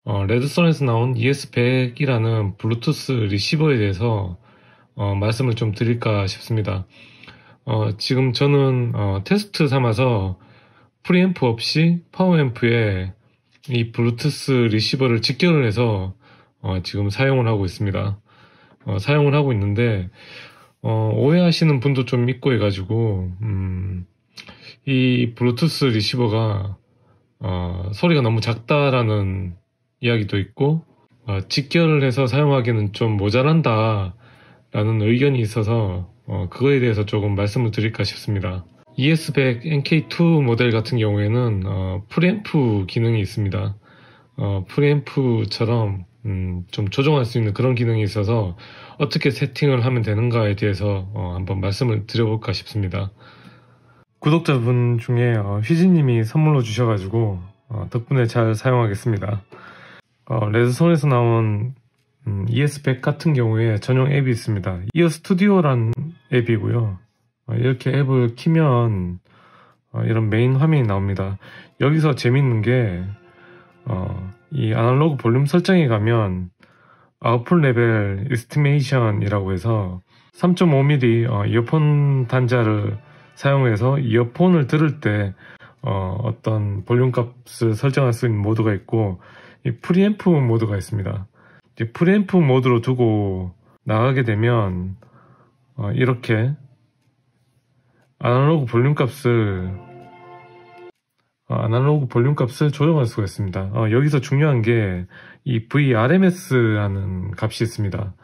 레드썬에서 나온 ES100이라는 블루투스 리시버에 대해서 말씀을 좀 드릴까 싶습니다. 지금 저는 테스트 삼아서 프리앰프 없이 파워앰프에 이 블루투스 리시버를 직결을 해서 지금 사용을 하고 있습니다. 사용을 하고 있는데 오해하시는 분도 좀 있고 해가지고 이 블루투스 리시버가 소리가 너무 작다라는 이야기도 있고 직결을 해서 사용하기에는 좀 모자란다 라는 의견이 있어서 그거에 대해서 조금 말씀을 드릴까 싶습니다. ES100 NK2 모델 같은 경우에는 프리앰프 기능이 있습니다. 프리앰프처럼 좀 조정할 수 있는 그런 기능이 있어서 어떻게 세팅을 하면 되는가에 대해서 한번 말씀을 드려볼까 싶습니다. 구독자분 중에 휘진님이 선물로 주셔가지고 덕분에 잘 사용하겠습니다. 레드손에서 나온 ES100 같은 경우에 전용 앱이 있습니다. 이어 스튜디오란 앱이고요. 이렇게 앱을 키면 이런 메인 화면이 나옵니다. 여기서 재밌는 게 이 아날로그 볼륨 설정에 가면 아웃풋 레벨 에스티메이션이라고 해서 3.5mm 이어폰 단자를 사용해서 이어폰을 들을 때 어떤 볼륨 값을 설정할 수 있는 모드가 있고 이 프리앰프 모드가 있습니다. 이제 프리앰프 모드로 두고 나가게 되면 이렇게 아날로그 볼륨 값을 조정할 수가 있습니다. 여기서 중요한 게 이 VRMS라는 값이 있습니다.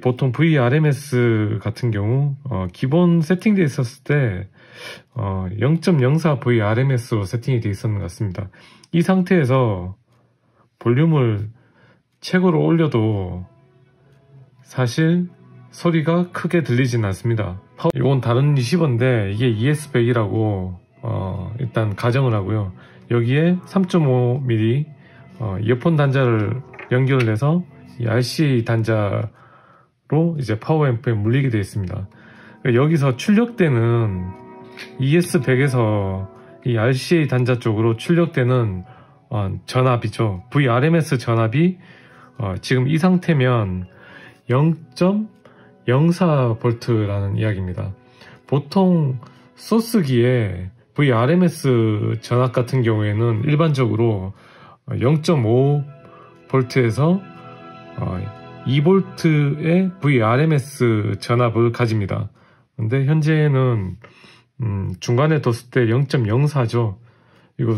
보통 VRMS 같은 경우 기본 세팅되어 있었을 때 0.04 VRMS로 세팅이 되어 있었는 것 같습니다. 이 상태에서 볼륨을 최고로 올려도 사실 소리가 크게 들리진 않습니다. 이건 다른 리시버인데 이게 ES100이라고 일단 가정을 하고요. 여기에 3.5mm 이어폰 단자를 연결을 해서 이 RCA 단자로 이제 파워앰프에 물리게 되어 있습니다. 여기서 출력되는 ES100에서 이 RCA 단자 쪽으로 출력되는 전압이죠. VRMS 전압이 지금 이 상태면 0.04V라는 이야기입니다. 보통 소스기에 VRMS 전압 같은 경우에는 일반적으로 0.5V에서 2V의 VRMS 전압을 가집니다. 근데 현재는 중간에 뒀을 때 0.04죠. 이거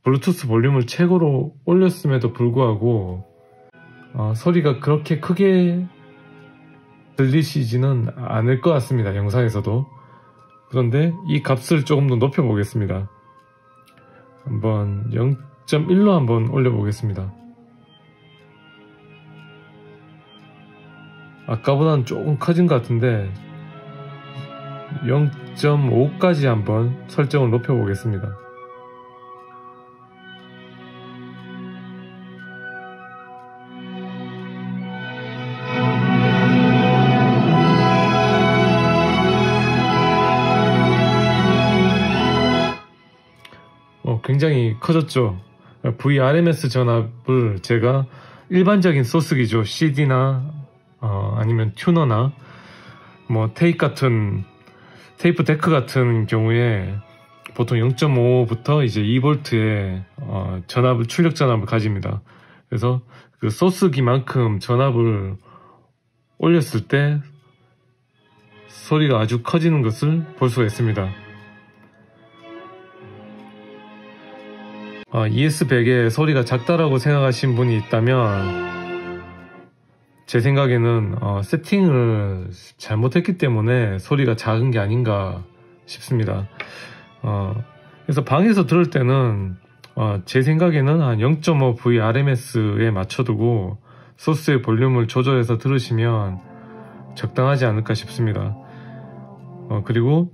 블루투스 볼륨을 최고로 올렸음에도 불구하고 소리가 그렇게 크게 들리시지는 않을 것 같습니다. 영상에서도. 그런데 이 값을 조금 더 높여 보겠습니다. 한번 0.1로 한번 올려 보겠습니다. 아까보다는 조금 커진 것 같은데 0.5까지 한번 설정을 높여 보겠습니다. 굉장히 커졌죠. VRMS 전압을 제가 일반적인 소스기죠. CD나 아니면 튜너나 뭐 테이프 데크 같은 경우에 보통 0.5부터 이제 2V의 출력 전압을 가집니다. 그래서 그 소스기만큼 전압을 올렸을 때 소리가 아주 커지는 것을 볼 수가 있습니다. ES100의 소리가 작다라고 생각하신 분이 있다면 제 생각에는 세팅을 잘못했기 때문에 소리가 작은 게 아닌가 싶습니다. 그래서 방에서 들을 때는 제 생각에는 한 0.5 VRMS에 맞춰두고 소스의 볼륨을 조절해서 들으시면 적당하지 않을까 싶습니다. 그리고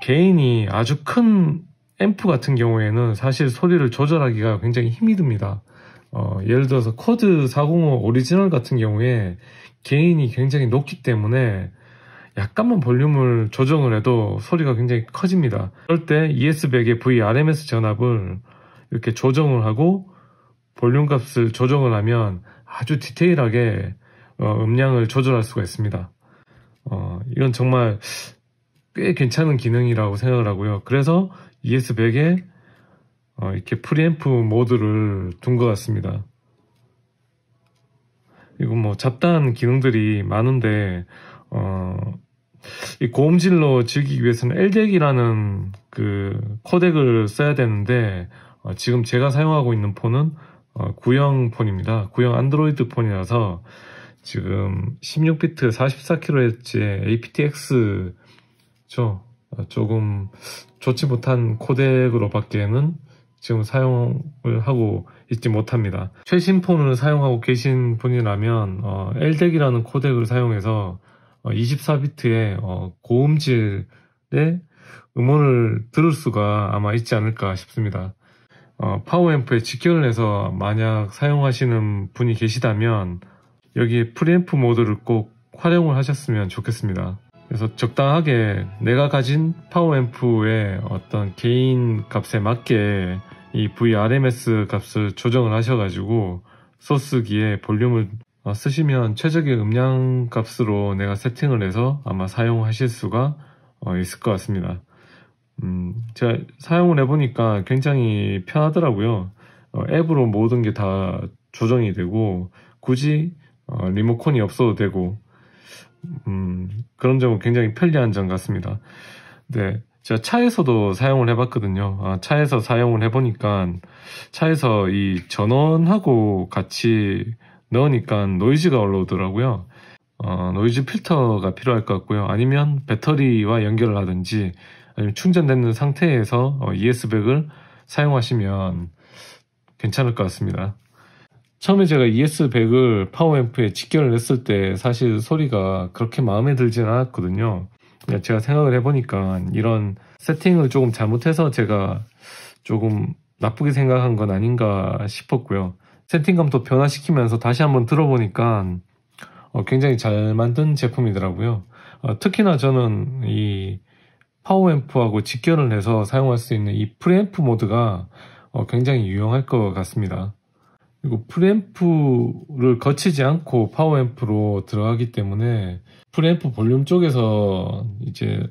개인이 아주 큰 앰프 같은 경우에는 사실 소리를 조절하기가 굉장히 힘이 듭니다. 예를 들어서 쿼드 405 오리지널 같은 경우에 게인이 굉장히 높기 때문에 약간만 볼륨을 조정을 해도 소리가 굉장히 커집니다. 그럴 때 ES100의 VRMS 전압을 이렇게 조정을 하고 볼륨 값을 조정을 하면 아주 디테일하게 음량을 조절할 수가 있습니다. 이건 정말 꽤 괜찮은 기능이라고 생각을 하고요. 그래서 ES100에 이렇게 프리앰프 모드를 둔 것 같습니다. 이거 뭐 잡다한 기능들이 많은데 이 고음질로 즐기기 위해서는 LDAC이라는 그 코덱을 써야 되는데 지금 제가 사용하고 있는 폰은 구형 폰입니다. 구형 안드로이드 폰이라서 지금 16비트 44kHz의 aptX 조금 좋지 못한 코덱으로 밖에는 지금 사용을 하고 있지 못합니다. 최신 폰을 사용하고 계신 분이라면 LDAC이라는 코덱을 사용해서 24비트의 고음질의 음원을 들을 수가 아마 있지 않을까 싶습니다. 파워앰프에 직결을 해서 만약 사용하시는 분이 계시다면 여기에 프리앰프 모드를 꼭 활용을 하셨으면 좋겠습니다. 그래서 적당하게 내가 가진 파워앰프의 어떤 개인 값에 맞게 이 VRMS 값을 조정을 하셔가지고 소스기에 볼륨을 쓰시면 최적의 음량 값으로 내가 세팅을 해서 아마 사용하실 수가 있을 것 같습니다. 제가 사용을 해보니까 굉장히 편하더라고요. 앱으로 모든 게 다 조정이 되고 굳이 리모컨이 없어도 되고 그런 점은 굉장히 편리한 점 같습니다. 네, 제가 차에서도 사용을 해봤거든요. 차에서 사용을 해보니까 차에서 이 전원하고 같이 넣으니까 노이즈가 올라오더라고요. 노이즈 필터가 필요할 것 같고요. 아니면 배터리와 연결을 하든지 아니면 충전되는 상태에서 ES100을 사용하시면 괜찮을 것 같습니다. 처음에 제가 ES100을 파워앰프에 직결을 했을 때 사실 소리가 그렇게 마음에 들지는 않았거든요. 제가 생각을 해보니까 이런 세팅을 조금 잘못해서 제가 조금 나쁘게 생각한 건 아닌가 싶었고요. 세팅감도 변화시키면서 다시 한번 들어보니까 굉장히 잘 만든 제품이더라고요. 특히나 저는 이 파워앰프하고 직결을 해서 사용할 수 있는 이 프리앰프 모드가 굉장히 유용할 것 같습니다. 그리고 프리앰프를 거치지 않고 파워앰프로 들어가기 때문에 프리앰프 볼륨 쪽에서 이제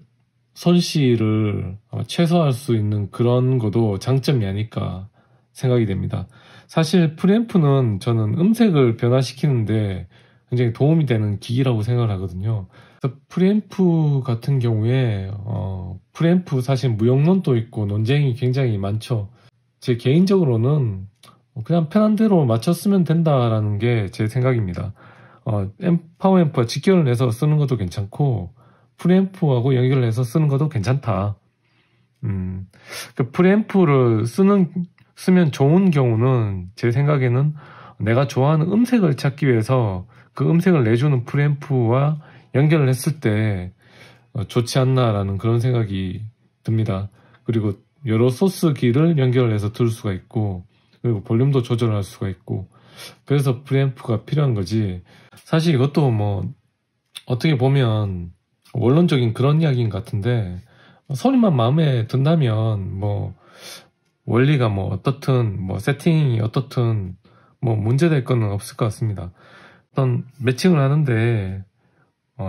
손실을 최소화할 수 있는 그런 것도 장점이 아닐까 생각이 됩니다. 사실 프리앰프는 저는 음색을 변화시키는데 굉장히 도움이 되는 기기라고 생각을 하거든요. 그래서 프리앰프 같은 경우에 프리앰프 사실 무용론도 있고 논쟁이 굉장히 많죠. 제 개인적으로는 그냥 편한 대로 맞췄으면 된다라는 게 제 생각입니다. 파워앰프와 직결을 해서 쓰는 것도 괜찮고 프리앰프하고 연결을 해서 쓰는 것도 괜찮다. 그 프리앰프를 쓰면 좋은 경우는 제 생각에는 내가 좋아하는 음색을 찾기 위해서 그 음색을 내주는 프리앰프와 연결을 했을 때 좋지 않나라는 그런 생각이 듭니다. 그리고 여러 소스기를 연결해서 들을 수가 있고 그리고 볼륨도 조절할 수가 있고 그래서 프리앰프가 필요한 거지. 사실 이것도 뭐 어떻게 보면 원론적인 그런 이야기인 것 같은데 소리만 마음에 든다면 뭐 원리가 뭐 어떻든 뭐 세팅이 어떻든 뭐 문제될 거는 없을 것 같습니다. 어떤 매칭을 하는데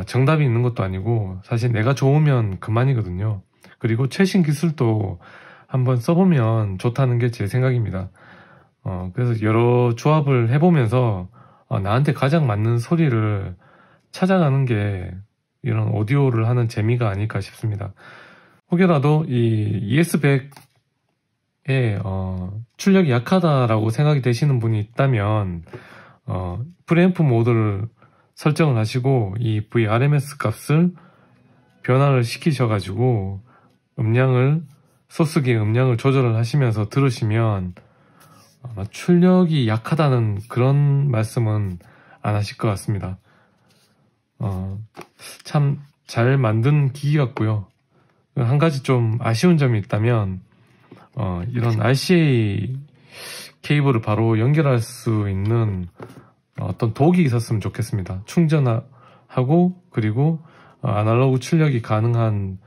정답이 있는 것도 아니고 사실 내가 좋으면 그만이거든요. 그리고 최신 기술도 한번 써보면 좋다는 게 제 생각입니다. 그래서 여러 조합을 해보면서 나한테 가장 맞는 소리를 찾아가는 게 이런 오디오를 하는 재미가 아닐까 싶습니다. 혹여라도 이 ES100의 출력이 약하다라고 생각이 되시는 분이 있다면 프리앰프 모드를 설정을 하시고 이 VRMS 값을 변화를 시키셔가지고 소스기의 음량을 조절을 하시면서 들으시면 아마 출력이 약하다는 그런 말씀은 안 하실 것 같습니다. 참 잘 만든 기기 같고요. 한 가지 좀 아쉬운 점이 있다면 이런 RCA 케이블을 바로 연결할 수 있는 어떤 독이 있었으면 좋겠습니다. 충전하고 그리고 아날로그 출력이 가능한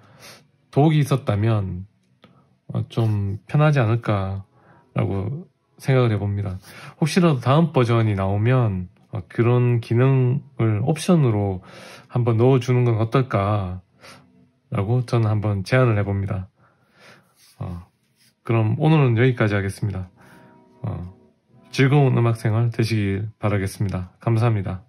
독이 있었다면 좀 편하지 않을까라고 생각을 해봅니다. 혹시라도 다음 버전이 나오면 그런 기능을 옵션으로 한번 넣어주는 건 어떨까 라고 저는 한번 제안을 해봅니다. 그럼 오늘은 여기까지 하겠습니다. 즐거운 음악생활 되시길 바라겠습니다. 감사합니다.